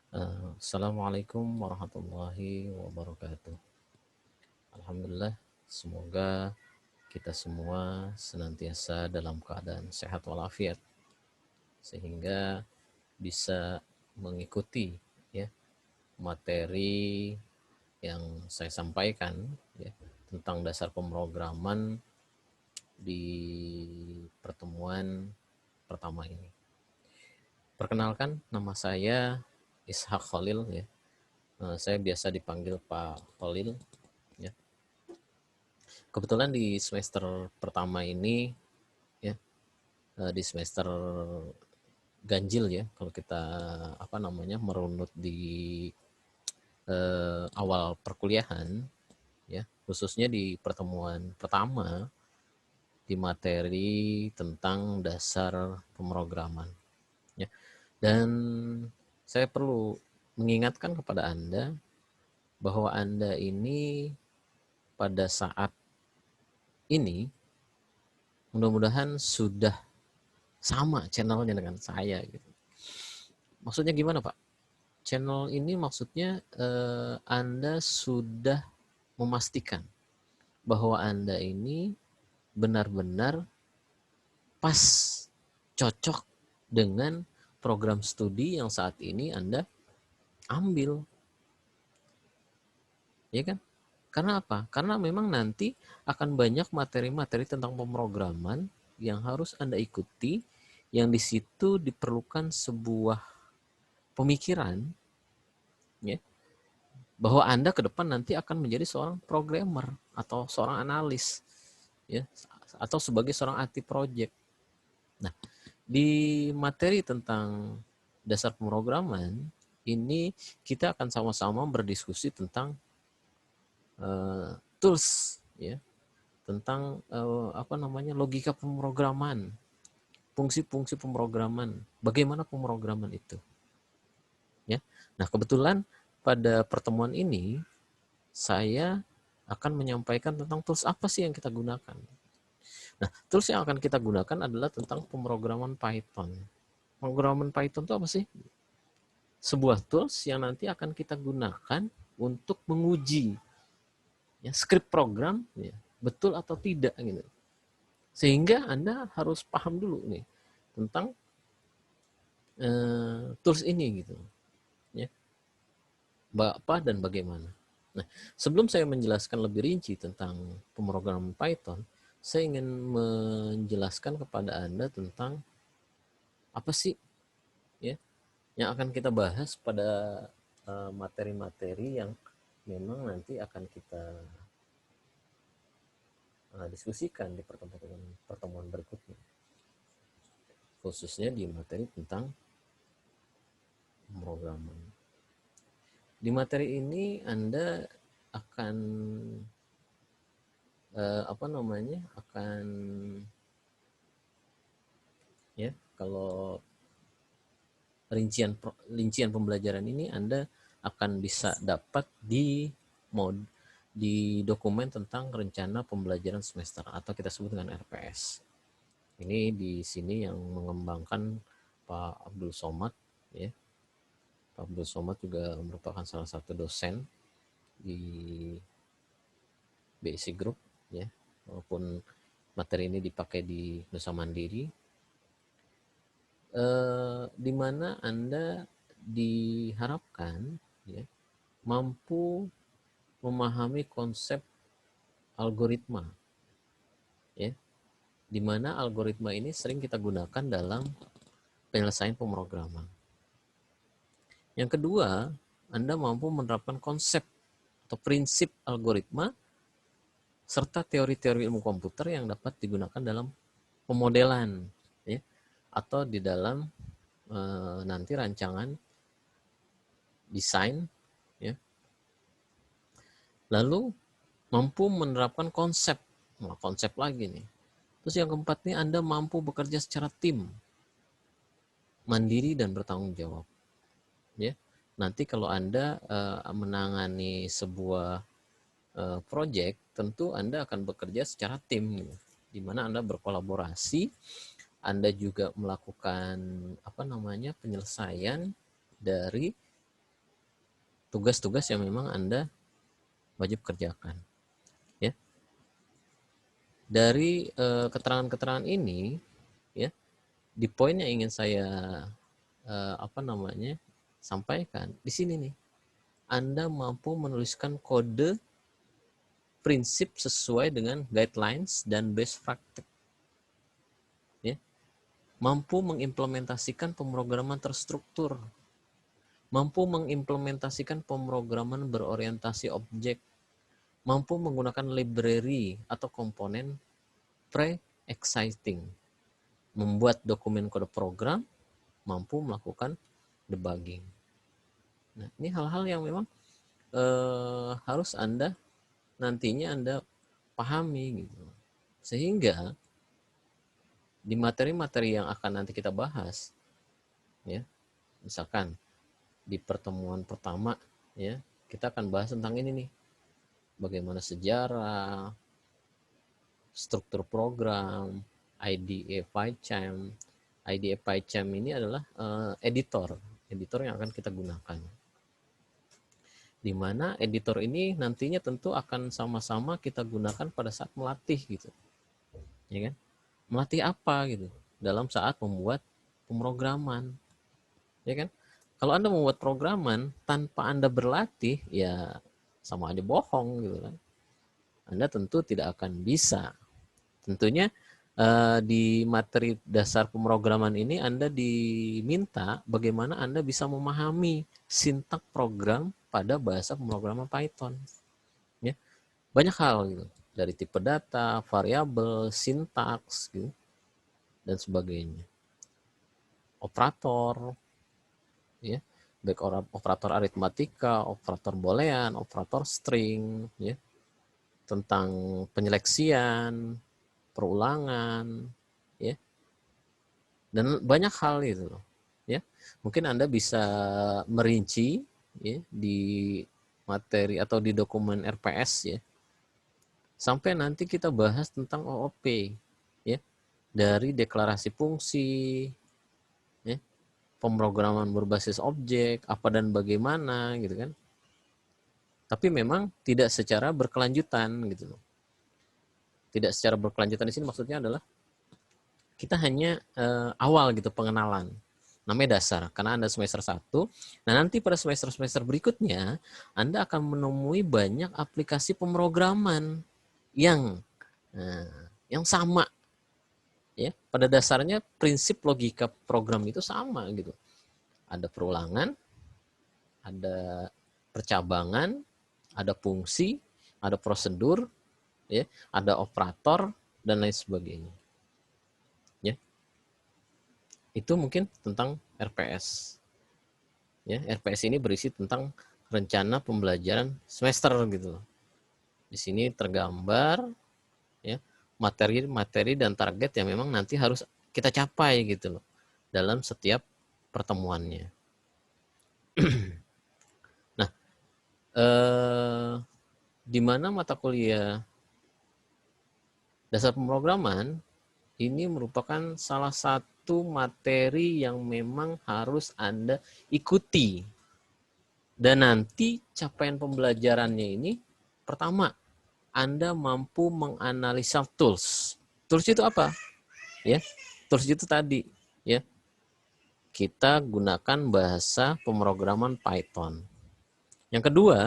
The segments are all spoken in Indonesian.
Assalamualaikum warahmatullahi wabarakatuh. Alhamdulillah, semoga kita semua senantiasa dalam keadaan sehat walafiat sehingga bisa mengikuti ya materi yang saya sampaikan ya tentang dasar pemrograman di pertemuan pertama ini. Perkenalkan, nama saya Ishak Khalil ya. Saya biasa dipanggil Pak Khalil ya. Kebetulan di semester pertama ini ya, di semester ganjil ya, kalau kita merunut di awal perkuliahan ya, khususnya di pertemuan pertama di materi tentang dasar pemrograman ya. Dan saya perlu mengingatkan kepada Anda bahwa Anda ini pada saat ini mudah-mudahan sudah sama channelnya dengan saya gitu. Maksudnya gimana, Pak? Channel ini maksudnya Anda sudah memastikan bahwa Anda ini benar-benar pas, cocok dengan program studi yang saat ini Anda ambil. Ya kan? Karena apa? Karena memang nanti akan banyak materi-materi tentang pemrograman yang harus Anda ikuti, yang di situ diperlukan sebuah pemikiran ya, bahwa Anda ke depan nanti akan menjadi seorang programmer atau seorang analis ya, atau sebagai seorang IT project. Nah, di materi tentang dasar pemrograman ini kita akan sama-sama berdiskusi tentang tools ya, tentang logika pemrograman, fungsi-fungsi pemrograman, bagaimana pemrograman itu ya. Nah, kebetulan pada pertemuan ini saya akan menyampaikan tentang tools apa sih yang kita gunakan. Nah, tools yang akan kita gunakan adalah tentang pemrograman Python. Pemrograman Python itu apa sih? Sebuah tools yang nanti akan kita gunakan untuk menguji ya, script program ya, betul atau tidak gitu. Sehingga Anda harus paham dulu nih tentang tools ini gitu ya, apa dan bagaimana. Nah, sebelum saya menjelaskan lebih rinci tentang pemrograman Python, saya ingin menjelaskan kepada Anda tentang apa sih ya yang akan kita bahas pada materi-materi yang memang nanti akan kita diskusikan di pertemuan berikutnya, khususnya di materi tentang pemrograman. Di materi ini Anda akan akan ya, kalau rincian pembelajaran ini Anda akan bisa dapat di dokumen tentang rencana pembelajaran semester atau kita sebut dengan RPS. Ini di sini yang mengembangkan Pak Abdul Somad ya. Pak Abdul Somad juga merupakan salah satu dosen di BSC Group ya. Walaupun materi ini dipakai di Nusa Mandiri, di mana Anda diharapkan ya, mampu memahami konsep algoritma ya, di mana algoritma ini sering kita gunakan dalam penyelesaian pemrograman. Yang kedua, Anda mampu menerapkan konsep atau prinsip algoritma serta teori-teori ilmu komputer yang dapat digunakan dalam pemodelan ya, atau di dalam nanti rancangan desain ya. Lalu mampu menerapkan konsep. Nah, konsep lagi nih. Terus yang keempat nih, Anda mampu bekerja secara tim, mandiri dan bertanggung jawab. Ya, nanti kalau Anda menangani sebuah project, tentu Anda akan bekerja secara tim, gitu, di mana Anda berkolaborasi, Anda juga melakukan penyelesaian dari tugas-tugas yang memang Anda wajib kerjakan. Ya. Dari keterangan-keterangan ini, ya, di poin yang ingin saya sampaikan di sini nih, Anda mampu menuliskan kode prinsip sesuai dengan guidelines dan best practice. Ya. Mampu mengimplementasikan pemrograman terstruktur, mampu mengimplementasikan pemrograman berorientasi objek, mampu menggunakan library atau komponen pre-exciting, membuat dokumen kode program, mampu melakukan debugging. Nah, ini hal-hal yang memang harus nantinya Anda pahami gitu. Sehingga di materi-materi yang akan nanti kita bahas, ya, misalkan di pertemuan pertama, ya, kita akan bahas tentang ini nih, bagaimana sejarah, struktur program, IDE PyCharm. IDE PyCharm ini adalah editor yang akan kita gunakan. Di mana editor ini nantinya tentu akan sama-sama kita gunakan pada saat melatih gitu. Ya kan? Melatih apa gitu dalam saat membuat pemrograman. Ya kan? Kalau Anda membuat programan tanpa Anda berlatih, ya sama aja bohong gitu kan. Anda tentu tidak akan bisa. Tentunya di materi dasar pemrograman ini Anda diminta bagaimana Anda bisa memahami sintak program pada bahasa pemrograman Python. Ya. Banyak hal gitu, dari tipe data, variabel, sintaks gitu, dan sebagainya. Operator, ya, baik operator aritmatika, operator boolean, operator string, ya, tentang penyeleksian, perulangan, ya, dan banyak hal itu loh, ya. Mungkin Anda bisa merinci, ya, di materi atau di dokumen RPS, ya, sampai nanti kita bahas tentang OOP, ya, dari deklarasi fungsi, ya, pemrograman berbasis objek, apa dan bagaimana gitu kan. Tapi memang tidak secara berkelanjutan gitu loh. Tidak secara berkelanjutan di sini maksudnya adalah kita hanya awal gitu pengenalan. Namanya dasar, karena Anda semester 1. Nah, nanti pada semester-semester berikutnya, Anda akan menemui banyak aplikasi pemrograman yang sama. Ya, pada dasarnya prinsip logika program itu sama gitu. Ada perulangan, ada percabangan, ada fungsi, ada prosedur, ya, ada operator dan lain sebagainya. Ya. Itu mungkin tentang RPS. Ya, RPS ini berisi tentang rencana pembelajaran semester gitu. Di sini tergambar, ya, materi-materi dan target yang memang nanti harus kita capai gitu loh dalam setiap pertemuannya. Nah, di mana mata kuliah dasar pemrograman ini merupakan salah satu materi yang memang harus Anda ikuti. Dan nanti capaian pembelajarannya ini, pertama, Anda mampu menganalisa tools. Tools itu apa? Ya, tools itu tadi, ya. Kita gunakan bahasa pemrograman Python. Yang kedua,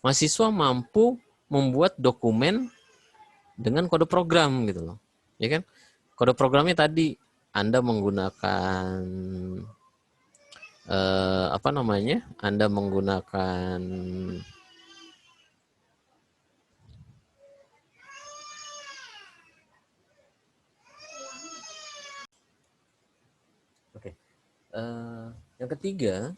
mahasiswa mampu membuat dokumen dengan kode program gitu loh. Ya kan? Kode programnya tadi Anda menggunakan Anda menggunakan yang ketiga,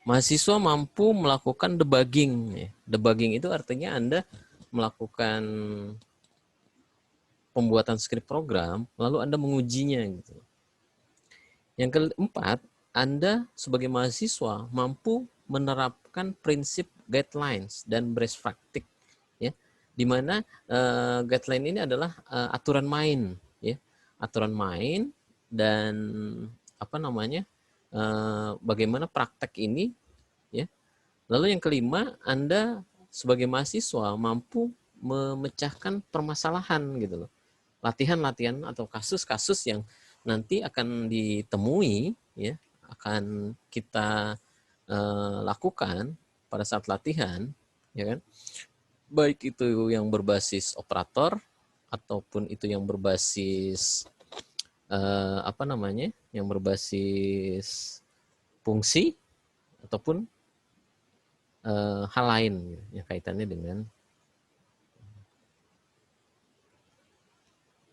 mahasiswa mampu melakukan debugging. Debugging itu artinya Anda melakukan pembuatan skrip program, lalu Anda mengujinya gitu. Yang keempat, Anda sebagai mahasiswa mampu menerapkan prinsip guidelines dan best practice, ya, di mana guideline ini adalah aturan main, ya, aturan main dan bagaimana praktek ini, ya. Lalu yang kelima, Anda sebagai mahasiswa mampu memecahkan permasalahan gitu loh. Latihan-latihan atau kasus-kasus yang nanti akan ditemui, ya, akan kita lakukan pada saat latihan, ya kan? Baik itu yang berbasis operator ataupun itu yang berbasis yang berbasis fungsi ataupun hal lain yang kaitannya dengan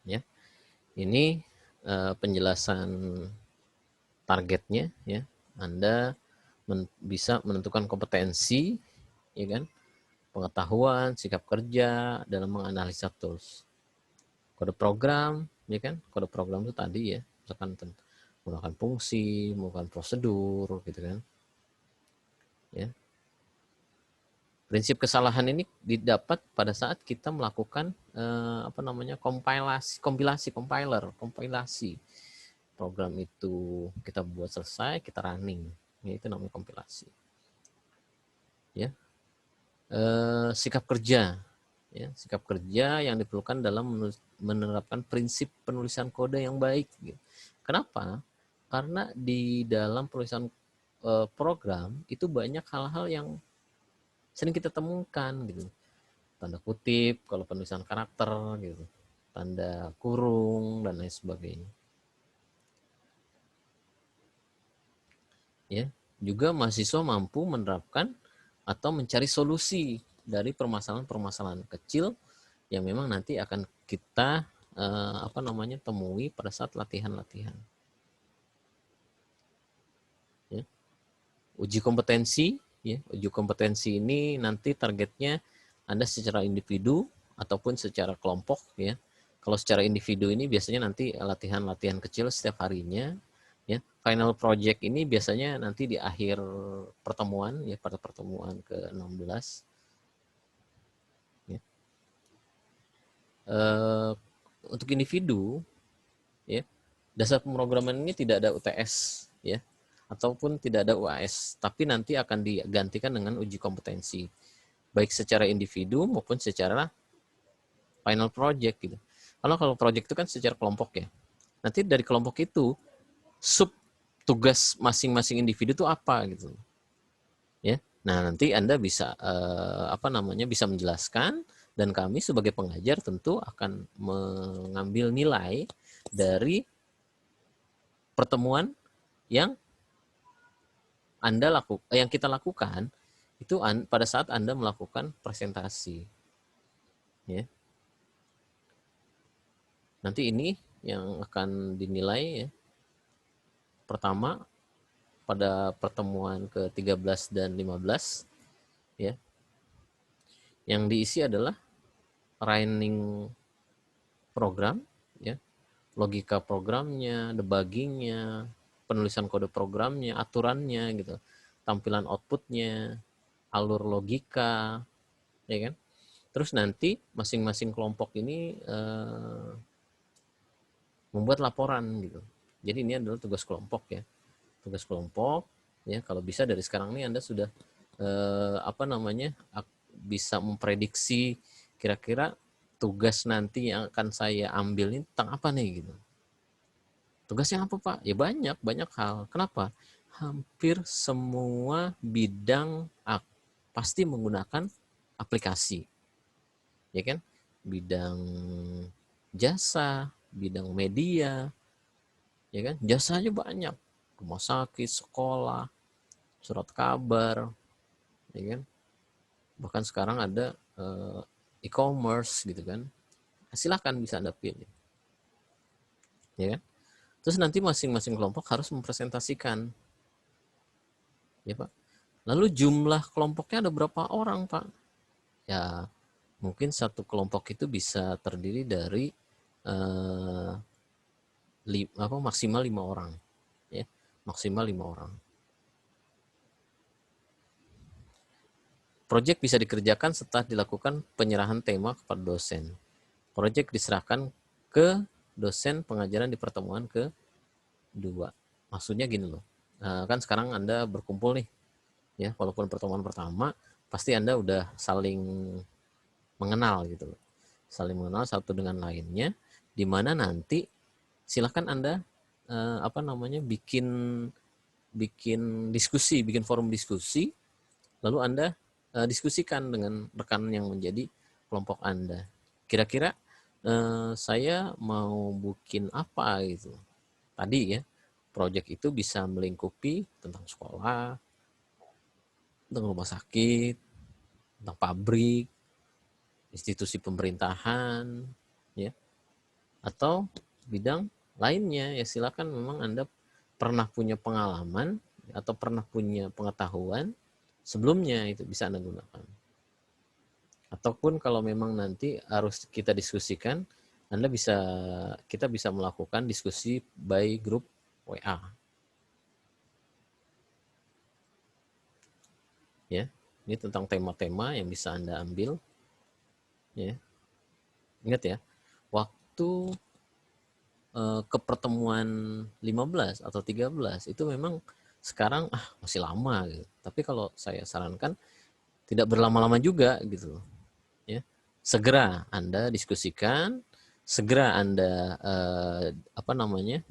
ya. Ini penjelasan targetnya, ya. Anda bisa menentukan kompetensi, ya kan, pengetahuan, sikap kerja dalam menganalisa tools. Kode program, ya kan, kode program itu tadi ya, misalkan menggunakan fungsi, menggunakan prosedur, gitu kan, ya. Prinsip kesalahan ini didapat pada saat kita melakukan kompilasi program itu kita buat selesai, kita running, ya, itu namanya kompilasi. Ya, sikap kerja, ya, sikap kerja yang diperlukan dalam menerapkan prinsip penulisan kode yang baik. Gitu. Kenapa? Karena di dalam penulisan program itu banyak hal-hal yang sering kita temukan gitu. Tanda kutip kalau penulisan karakter gitu, tanda kurung dan lain sebagainya. Ya, juga mahasiswa mampu menerapkan atau mencari solusi dari permasalahan-permasalahan kecil yang memang nanti akan kita temui pada saat latihan-latihan. Ya. Uji kompetensi, ya, uji kompetensi ini nanti targetnya Anda secara individu ataupun secara kelompok, ya. Kalau secara individu ini biasanya nanti latihan-latihan kecil setiap harinya, ya. Final project ini biasanya nanti di akhir pertemuan, ya, pada pertemuan ke-16. Ya. Untuk individu, ya, dasar pemrograman ini tidak ada UTS, ya, ataupun tidak ada UAS, tapi nanti akan digantikan dengan uji kompetensi, baik secara individu maupun secara final project gitu. Kalau project itu kan secara kelompok ya. Nanti dari kelompok itu sub tugas masing-masing individu itu apa gitu. Ya. Nah, nanti Anda bisa bisa menjelaskan dan kami sebagai pengajar tentu akan mengambil nilai dari pertemuan yang yang kita lakukan itu pada saat Anda melakukan presentasi. Ya. Nanti ini yang akan dinilai, ya. Pertama pada pertemuan ke-13 dan 15, ya. Yang diisi adalah running program, ya. Logika programnya, debuggingnya, penulisan kode programnya, aturannya gitu. Tampilan outputnya, alur logika, ya kan? Terus nanti masing-masing kelompok ini membuat laporan gitu. Jadi ini adalah tugas kelompok, ya. Tugas kelompok, ya, kalau bisa dari sekarang ini Anda sudah bisa memprediksi kira-kira tugas nanti yang akan saya ambil ini tentang apa nih gitu. Tugasnya apa, Pak? Ya banyak hal. Kenapa? Hampir semua bidang pasti menggunakan aplikasi. Ya kan? Bidang jasa, bidang media, ya kan? Jasanya banyak. Rumah sakit, sekolah, surat kabar, ya kan? Bahkan sekarang ada e-commerce gitu kan. Silahkan bisa Anda pilih. Ya kan? Terus nanti masing-masing kelompok harus mempresentasikan. Ya, Pak. Lalu jumlah kelompoknya ada berapa orang, Pak? Ya, mungkin satu kelompok itu bisa terdiri dari maksimal 5 orang. Ya, maksimal 5 orang. Proyek bisa dikerjakan setelah dilakukan penyerahan tema kepada dosen. Proyek diserahkan ke dosen pengajaran di pertemuan ke-2. Maksudnya gini loh, kan sekarang Anda berkumpul nih Ya, walaupun pertemuan pertama, pasti Anda udah saling mengenal gitu loh. Saling mengenal satu dengan lainnya, di mana nanti silahkan Anda bikin bikin diskusi, bikin forum diskusi, lalu Anda diskusikan dengan rekan yang menjadi kelompok Anda. Kira-kira saya mau bikin apa gitu. Tadi ya, proyek itu bisa melingkupi tentang sekolah, tentang rumah sakit, tentang pabrik, institusi pemerintahan, ya, atau bidang lainnya. Ya silakan, memang Anda pernah punya pengalaman atau pernah punya pengetahuan sebelumnya, itu bisa Anda gunakan. Ataupun kalau memang nanti harus kita diskusikan, kita bisa melakukan diskusi by grup WA. Ya, ini tentang tema-tema yang bisa Anda ambil. Ya, ingat ya, waktu ke pertemuan 15 atau 13 itu memang sekarang masih lama gitu. Tapi kalau saya sarankan tidak berlama-lama juga gitu loh. Ya. Segera Anda diskusikan, segera Anda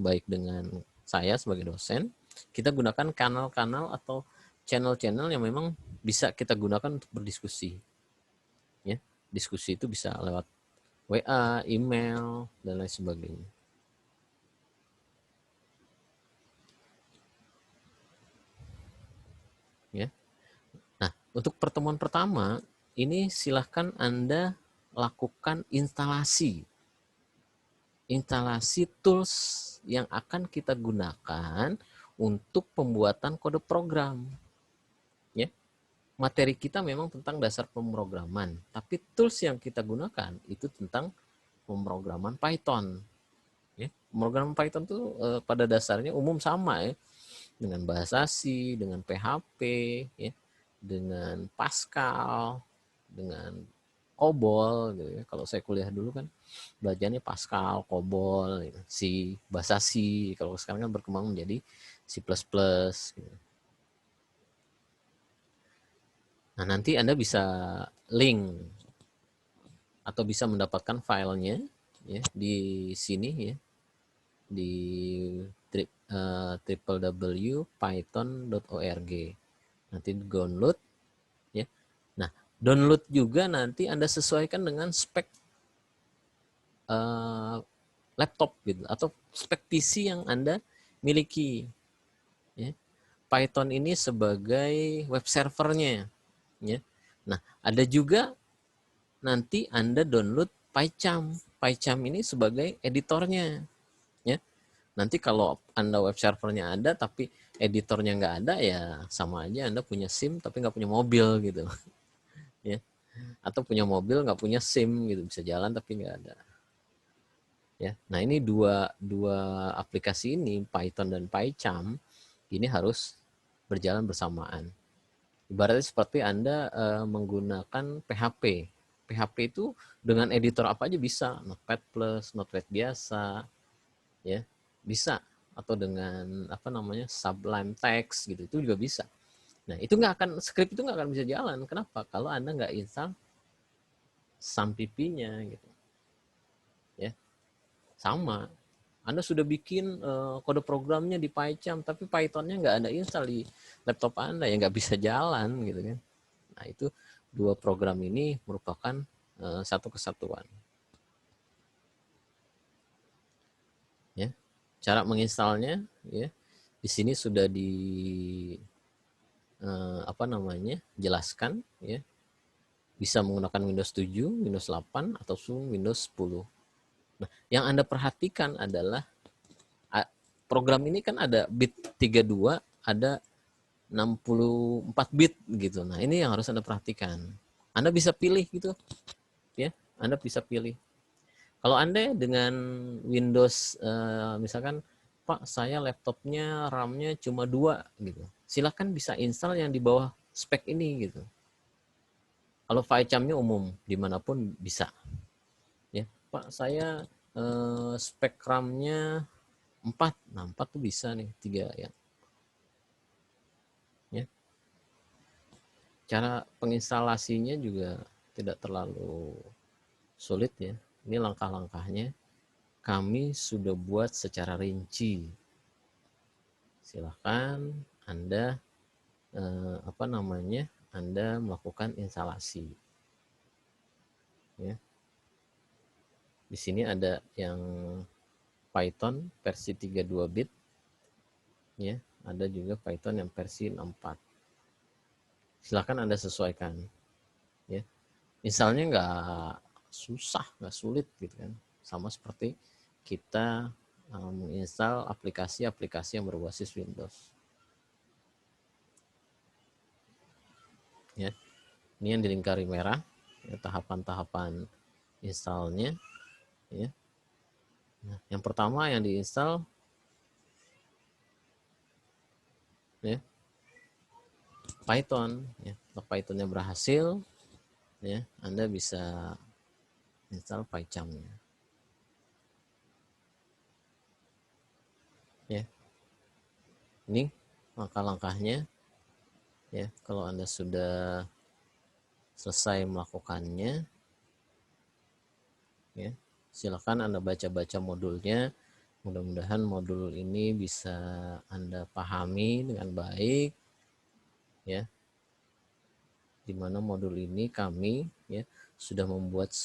baik dengan saya sebagai dosen, kita gunakan kanal-kanal atau channel-channel yang memang bisa kita gunakan untuk berdiskusi. Ya. Diskusi itu bisa lewat WA, email, dan lain sebagainya. Ya. Nah, untuk pertemuan pertama, ini silahkan Anda lakukan instalasi tools yang akan kita gunakan untuk pembuatan kode program. Ya, materi kita memang tentang dasar pemrograman, tapi tools yang kita gunakan itu tentang pemrograman Python. Ya, pemrograman Python itu pada dasarnya umum sama ya, dengan bahasa C, dengan PHP, ya, dengan Pascal, dengan COBOL gitu ya. Kalau saya kuliah dulu kan belajarnya Pascal, COBOL, gitu. C, bahasa C. Kalau sekarang kan berkembang menjadi C++. Gitu. Nah, nanti Anda bisa link atau bisa mendapatkan filenya ya di sini ya, di www.python.org. Nanti download ya. Nah, download juga nanti Anda sesuaikan dengan spek laptop gitu atau spek PC yang Anda miliki. Ya. Python ini sebagai web servernya. Ya. Nah, ada juga nanti Anda download PyCharm. PyCharm ini sebagai editornya. Ya. Nanti kalau Anda web servernya ada tapi editornya nggak ada, ya sama aja Anda punya SIM tapi nggak punya mobil gitu. Ya. Atau punya mobil nggak punya SIM gitu, bisa jalan tapi nggak ada. Ya. Nah, ini dua aplikasi ini, Python dan PyCharm, ini harus berjalan bersamaan. Ibaratnya seperti Anda menggunakan PHP. PHP itu dengan editor apa aja bisa, Notepad+, Notepad biasa, ya bisa, atau dengan Sublime Text gitu, itu juga bisa. Nah, itu script itu nggak akan bisa jalan. Kenapa? Kalau Anda nggak install SAMPP-nya gitu. Ya, sama. Anda sudah bikin kode programnya di PyCharm, tapi Python-nya nggak Anda install di laptop Anda, ya nggak bisa jalan gitu kan. Nah, itu dua program ini merupakan satu kesatuan. Ya, cara menginstalnya ya di sini sudah jelaskan ya. Bisa menggunakan Windows 7, Windows 8 atau Windows 10. Nah, yang Anda perhatikan adalah program ini kan ada bit 32, ada 64 bit gitu. Nah, ini yang harus Anda perhatikan. Anda bisa pilih gitu ya. Anda bisa pilih. Kalau Anda dengan Windows misalkan, Pak, saya laptopnya RAM-nya cuma 2 gitu. Silakan bisa install yang di bawah spek ini gitu. Kalau PyCharm-nya umum, dimanapun bisa. Ya, Pak, saya spek RAM-nya 4. Nah, 4 tuh bisa nih, 3 ya. Ya. Cara penginstalasinya juga tidak terlalu sulit ya. Ini langkah-langkahnya kami sudah buat secara rinci. Silahkan Anda Anda melakukan instalasi. Ya. Di sini ada yang Python versi 32 bit, ya. Ada juga Python yang versi 64. Silahkan Anda sesuaikan. Ya. Installnya nggak susah, nggak sulit gitu kan. Sama seperti kita menginstal aplikasi-aplikasi yang berbasis Windows. Ya. Ini yang dilingkari merah, ya, tahapan-tahapan installnya. Ya. Nah, yang pertama yang diinstal, ya, Python. Ya. Kalau Pythonnya berhasil, ya, Anda bisa install PyCharm-nya. Ya. Ini langkah-langkahnya. Ya, kalau Anda sudah selesai melakukannya, ya, silakan Anda baca-baca modulnya. Mudah-mudahan modul ini bisa Anda pahami dengan baik, ya. Di mana modul ini kami, ya, sudah membuat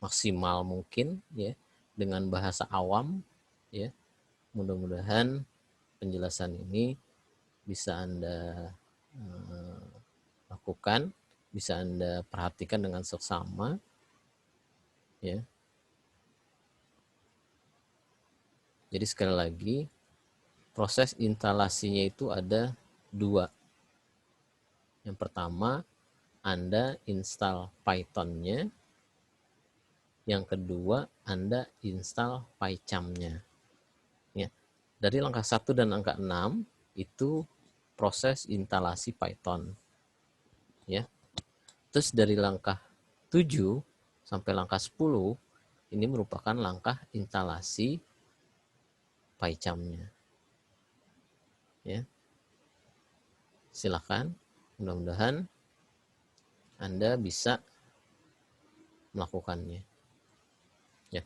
semaksimal mungkin, ya, dengan bahasa awam, ya. Mudah-mudahan penjelasan ini bisa Anda lakukan, bisa Anda perhatikan dengan seksama, ya. Jadi sekali lagi, proses instalasinya itu ada dua. Yang pertama, Anda install Python-nya. Yang kedua, Anda install PyCharm-nya. Ya. Dari langkah 1 dan angka 6 itu proses instalasi Python. Ya. Terus dari langkah 7 sampai langkah 10 ini merupakan langkah instalasi PyCharm-nya. Ya. Silakan, mudah-mudahan Anda bisa melakukannya. Ya.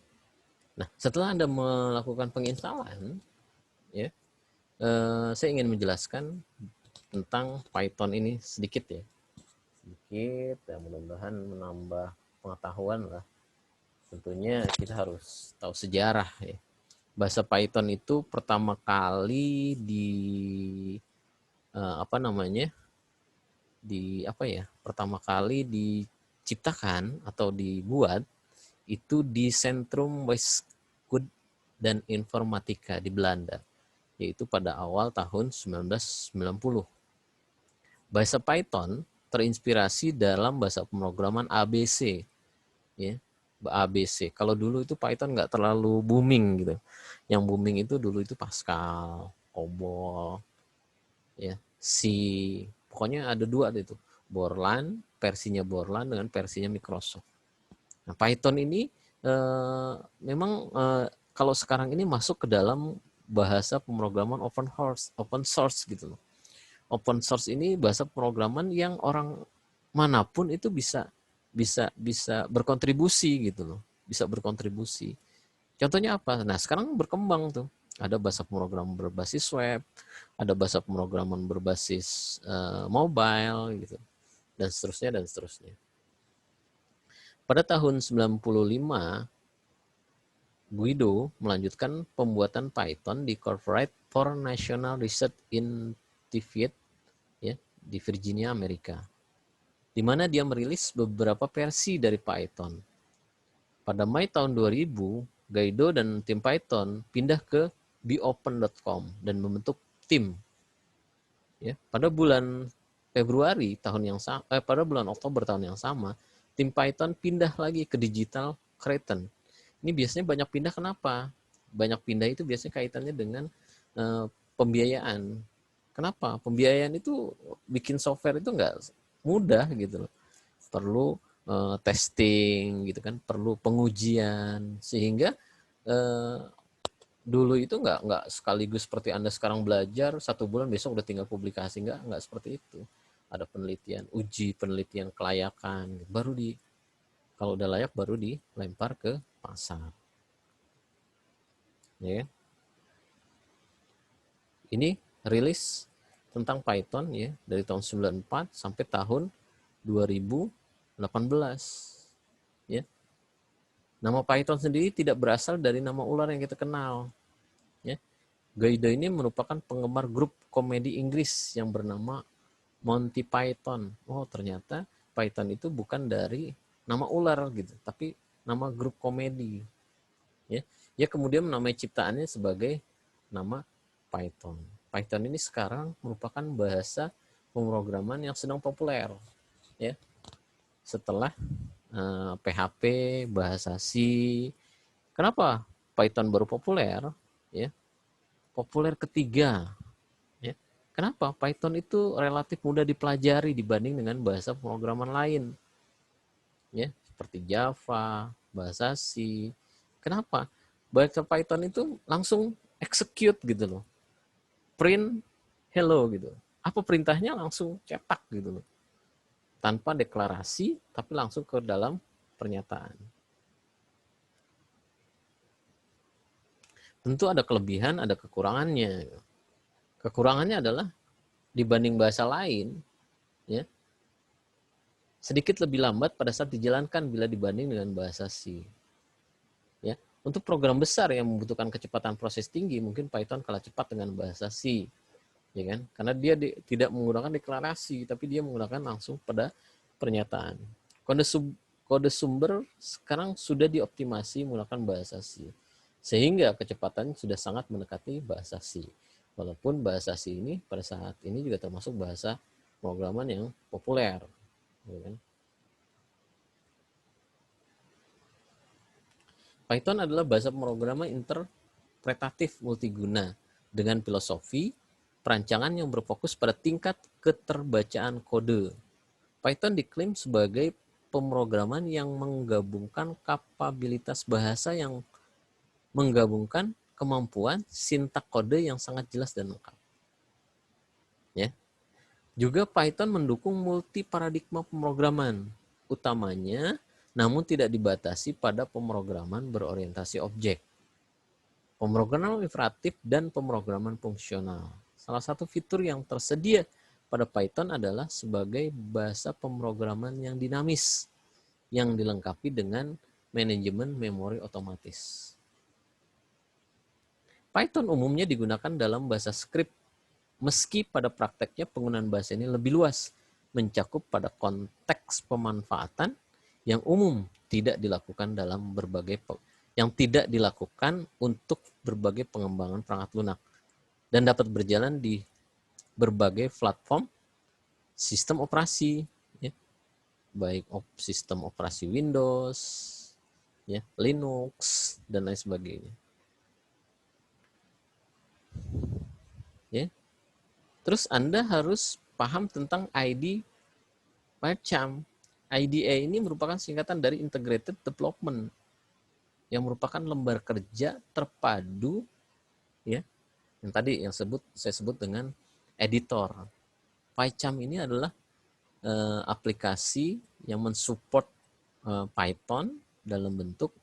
Nah, setelah Anda melakukan penginstalan, ya, saya ingin menjelaskan tentang Python ini sedikit ya. Sedikit, ya, mudah-mudahan menambah pengetahuan lah. Tentunya kita harus tahu sejarah ya. Bahasa Python itu pertama kali pertama kali diciptakan atau dibuat itu di Centrum Wiskunde dan Informatika di Belanda, yaitu pada awal tahun 1990. Bahasa Python terinspirasi dalam bahasa pemrograman ABC, ya. ABC. Kalau dulu itu Python nggak terlalu booming gitu. Yang booming itu dulu itu Pascal, COBOL, ya, C. Pokoknya ada dua itu. Borland, versinya Borland dengan versinya Microsoft. Nah, Python ini memang kalau sekarang ini masuk ke dalam bahasa pemrograman open source gitu loh. Open source ini bahasa pemrograman yang orang manapun itu bisa berkontribusi gitu loh, bisa berkontribusi. Contohnya apa? Nah, sekarang berkembang tuh. Ada bahasa pemrograman berbasis web, ada bahasa pemrograman berbasis mobile gitu, dan seterusnya dan seterusnya. Pada tahun 95, Guido melanjutkan pembuatan Python di Corporate for National Research Institute, ya, di Virginia, Amerika, di mana dia merilis beberapa versi dari Python. Pada Mei tahun 2000, Guido dan tim Python pindah ke beopen.com dan membentuk tim. Ya, pada bulan Februari pada bulan Oktober tahun yang sama, tim Python pindah lagi ke Digital Cretan. Ini biasanya banyak pindah, kenapa? Banyak pindah itu biasanya kaitannya dengan pembiayaan. Kenapa? Pembiayaan itu bikin software itu nggak mudah gitu loh. Perlu testing gitu kan, perlu pengujian, sehingga dulu itu nggak sekaligus seperti Anda sekarang belajar 1 bulan besok udah tinggal publikasi, nggak seperti itu. ada penelitian, uji penelitian kelayakan, baru kalau udah layak baru dilempar ke pasar. Ya. Ini rilis tentang Python ya dari tahun 94 sampai tahun 2018. Ya. Nama Python sendiri tidak berasal dari nama ular yang kita kenal. Ya. Guido ini merupakan penggemar grup komedi Inggris yang bernama Monty Python. Oh, ternyata Python itu bukan dari nama ular gitu, tapi nama grup komedi. Ya, dia kemudian menamai ciptaannya sebagai nama Python. Python ini sekarang merupakan bahasa pemrograman yang sedang populer. Ya, setelah PHP, bahasa C. Kenapa Python baru populer? Ya, populer ketiga. Ya. Kenapa? Python itu relatif mudah dipelajari dibanding dengan bahasa pemrograman lain. Ya, seperti Java, bahasa C. Kenapa? Bahasa Python itu langsung execute gitu loh. Print hello gitu. Apa perintahnya langsung cetak gitu loh. Tanpa deklarasi, tapi langsung ke dalam pernyataan. Tentu ada kelebihan, ada kekurangannya. Kekurangannya adalah dibanding bahasa lain, ya, sedikit lebih lambat pada saat dijalankan bila dibanding dengan bahasa C. Ya, untuk program besar yang membutuhkan kecepatan proses tinggi, mungkin Python kalah cepat dengan bahasa C, ya kan? Karena dia tidak menggunakan deklarasi, tapi dia menggunakan langsung pada pernyataan. Kode sumber sekarang sudah dioptimasi menggunakan bahasa C, sehingga kecepatan sudah sangat mendekati bahasa C. Walaupun bahasa C ini pada saat ini juga termasuk bahasa pemrograman yang populer. Python adalah bahasa pemrograman interpretatif multiguna dengan filosofi perancangan yang berfokus pada tingkat keterbacaan kode. Python diklaim sebagai pemrograman yang menggabungkan kapabilitas bahasa yang menggabungkan kemampuan sintak kode yang sangat jelas dan lengkap. Ya. Juga Python mendukung multi paradigma pemrograman, utamanya namun tidak dibatasi pada pemrograman berorientasi objek, pemrograman iteratif, dan pemrograman fungsional. Salah satu fitur yang tersedia pada Python adalah sebagai bahasa pemrograman yang dinamis, yang dilengkapi dengan manajemen memori otomatis. Python umumnya digunakan dalam bahasa script, meski pada prakteknya penggunaan bahasa ini lebih luas, mencakup pada konteks pemanfaatan yang umum tidak dilakukan untuk berbagai pengembangan perangkat lunak dan dapat berjalan di berbagai platform sistem operasi, ya, baik sistem operasi Windows, ya, Linux, dan lain sebagainya. Ya. Terus Anda harus paham tentang ID PyCharm. IDE ini merupakan singkatan dari Integrated Development, yang merupakan lembar kerja terpadu, ya, yang tadi saya sebut dengan editor. PyCharm ini adalah aplikasi yang mensupport Python dalam bentuk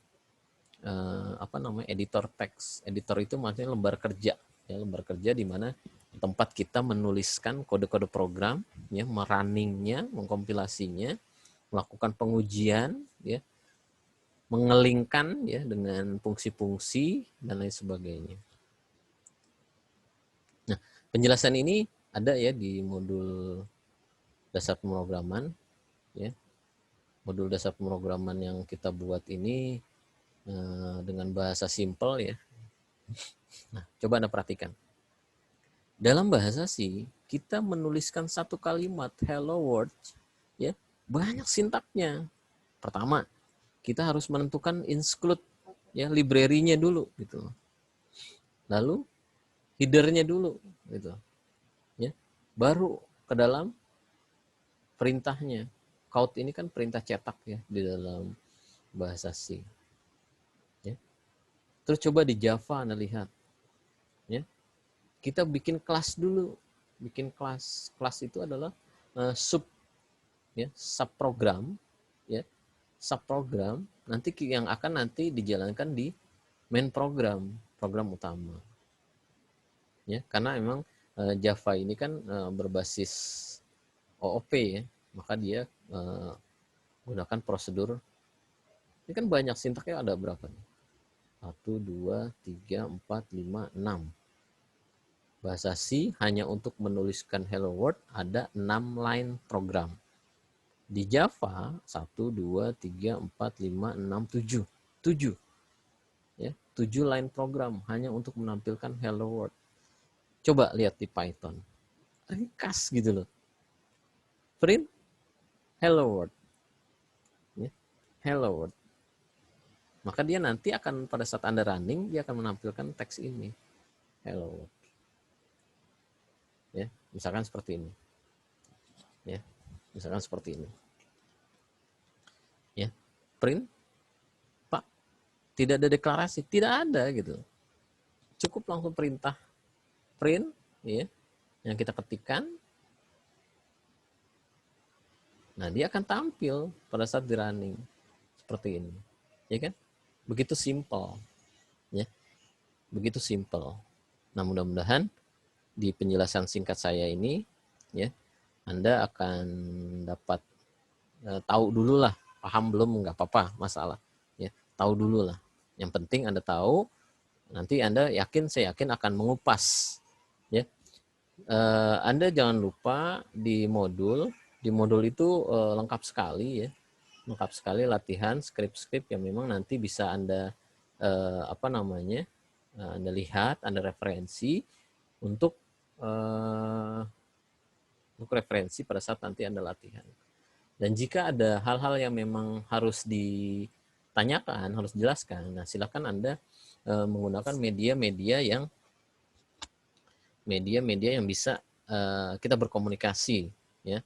editor teks. Editor itu maksudnya lembar kerja, ya, lembar kerja di mana tempat kita menuliskan kode-kode program, ya, merunningnya, mengkompilasinya, melakukan pengujian, ya, mengelingkan, ya, dengan fungsi-fungsi dan lain sebagainya. Nah, penjelasan ini ada ya di modul dasar pemrograman, ya. Modul dasar pemrograman yang kita buat ini dengan bahasa simple, ya. Nah, coba Anda perhatikan. Dalam bahasa C, kita menuliskan satu kalimat hello world, ya, banyak sintaknya. Pertama, kita harus menentukan include, ya, library-nya dulu gitu. Lalu header-nya dulu gitu. Ya. Baru ke dalam perintahnya. Count ini kan perintah cetak, ya, di dalam bahasa C. Ya. Terus coba di Java Anda lihat. Ya. Kita bikin kelas dulu. Bikin kelas. Kelas itu adalah sub ya, subprogram ya, subprogram nanti yang akan nanti dijalankan di main program utama ya, karena memang Java ini kan berbasis OOP ya, maka dia gunakan prosedur. Ini kan banyak sintaknya, ada berapa nih? 1, 2, 3, 4, 5, 6. Bahasa C hanya untuk menuliskan hello world ada 6 line program. Di Java 1, 2, 3, 4, 5, 6, 7. 7. Ya, 7 line program hanya untuk menampilkan hello world. Coba lihat di Python. Ringkas gitu loh. Print hello world. Ya, hello world. Maka dia nanti akan pada saat Anda running, dia akan menampilkan teks ini. Hello world. Ya, misalkan seperti ini. Ya, misalkan seperti ini. Ya, print, Pak, tidak ada deklarasi, tidak ada gitu. Cukup langsung perintah print, ya, yang kita ketikkan. Nah, dia akan tampil pada saat di running seperti ini, ya kan? Begitu simple, ya, begitu simple. Nah, mudah-mudahan di penjelasan singkat saya ini, ya, Anda akan dapat tahu dulu lah, paham belum nggak apa-apa masalah, ya, tahu dulu lah. Yang penting Anda tahu, nanti Anda yakin, saya yakin akan mengupas, ya. Anda jangan lupa di modul itu lengkap sekali ya, lengkap sekali latihan skrip-skrip yang memang nanti bisa Anda Anda lihat, Anda referensi untuk referensi pada saat nanti Anda latihan. Dan jika ada hal-hal yang memang harus ditanyakan, harus dijelaskan, nah silakan Anda menggunakan media-media yang bisa kita berkomunikasi ya.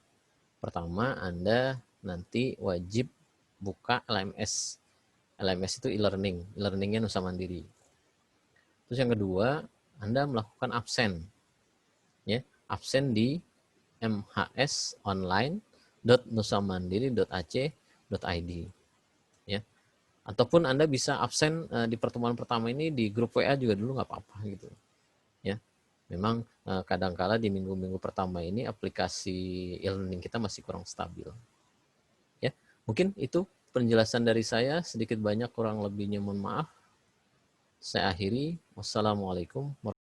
Pertama, Anda nanti wajib buka LMS. LMS itu e-learning, e-learningnya Nusa Mandiri. Terus yang kedua, Anda melakukan absen. Ya, absen di mhsonline.nusamandiri.ac.id. Ya. Ataupun Anda bisa absen di pertemuan pertama ini di grup WA juga dulu, nggak apa-apa gitu. Ya. Memang kadangkala di minggu-minggu pertama ini aplikasi e-learning kita masih kurang stabil. Ya, mungkin itu penjelasan dari saya, sedikit banyak kurang lebihnya mohon maaf. Saya akhiri. Wassalamualaikum warahmatullahi wabarakatuh.